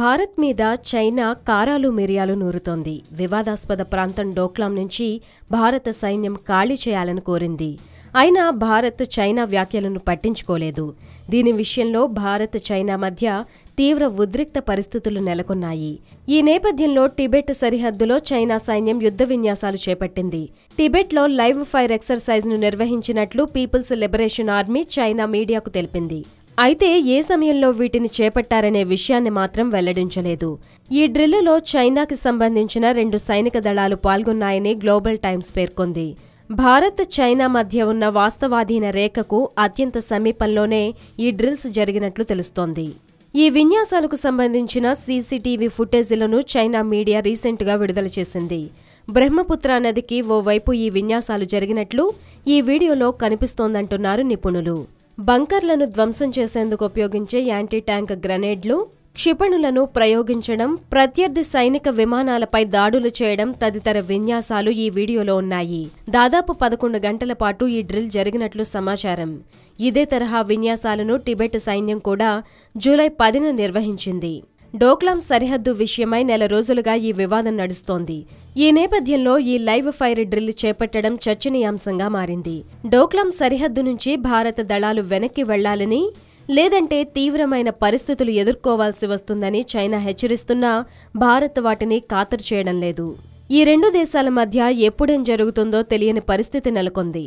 భారత్ మీద చైనా కారాలు మిరియాలు నూరుతోంది. వివాదాస్పద ప్రాంతం డోక్లాం నుంచి భారత సైన్యం ఖాళీ చేయాలని కోరింది. అయినా భారత్ చైనా వ్యాఖ్యలను పట్టించుకోలేదు. దీని విషయంలో భారత్ చైనా మధ్య తీవ్ర ఉద్రిక్త పరిస్థితులు నెలకొన్నాయి. ఈ నేపథ్యంలో టిబెట్ సరిహద్దులో చైనా సైన్యం యుద్ధ విన్యాసాలు చేపట్టింది. టిబెట్లో లైవ్ ఫైర్ ఎక్సర్సైజ్ను నిర్వహించినట్లు పీపుల్స్ లిబరేషన్ ఆర్మీ చైనా మీడియాకు తెలిపింది. అయితే ఏ సమయంలో వీటిని చేపట్టారనే విషయాన్ని మాత్రం వెల్లడించలేదు. ఈ డ్రిల్లులో చైనాకి సంబంధించిన 2 సైనిక దళాలు పాల్గొన్నాయని గ్లోబల్ టైమ్స్ పేర్కొంది. భారత్ చైనా మధ్య ఉన్న వాస్తవాధీన రేఖకు అత్యంత సమీపంలోనే ఈ డ్రిల్స్ జరిగినట్లు తెలుస్తోంది. ఈ విన్యాసాలకు సంబంధించిన సీసీటీవీ ఫుటేజీలను చైనా మీడియా రీసెంట్గా విడుదల చేసింది. బ్రహ్మపుత్ర నదికి ఓవైపు ఈ విన్యాసాలు జరిగినట్లు ఈ వీడియోలో కనిపిస్తోందంటున్నారు నిపుణులు. బంకర్లను ధ్వంసం చేసేందుకు ఉపయోగించే యాంటీ ట్యాంక్ గ్రెనేడ్లు, క్షిపణులను ప్రయోగించడం, ప్రత్యర్థి సైనిక విమానాలపై దాడులు చేయడం తదితర విన్యాసాలు ఈ వీడియోలో ఉన్నాయి. దాదాపు 11 గంటల పాటు ఈ డ్రిల్ జరిగినట్లు సమాచారం. ఇదే తరహా విన్యాసాలను టిబెట్ సైన్యం కూడా జూలై 10న నిర్వహించింది. డోక్లాం సరిహద్దు విషయమై నెల రోజులుగా ఈ వివాదం నడుస్తోంది. ఈ నేపథ్యంలో ఈ లైవ్ ఫైర్ డ్రిల్ చేపట్టడం చర్చనీయాంశంగా మారింది. డోక్లాం సరిహద్దు నుంచి భారత దళాలు వెనక్కి వెళ్లాలని, లేదంటే తీవ్రమైన పరిస్థితులు ఎదుర్కోవాల్సి వస్తుందని చైనా హెచ్చరిస్తున్నా భారత్ వాటిని ఖాతరు చేయడం లేదు. ఈ 2 దేశాల మధ్య ఎప్పుడేం జరుగుతుందో తెలియని పరిస్థితి నెలకొంది.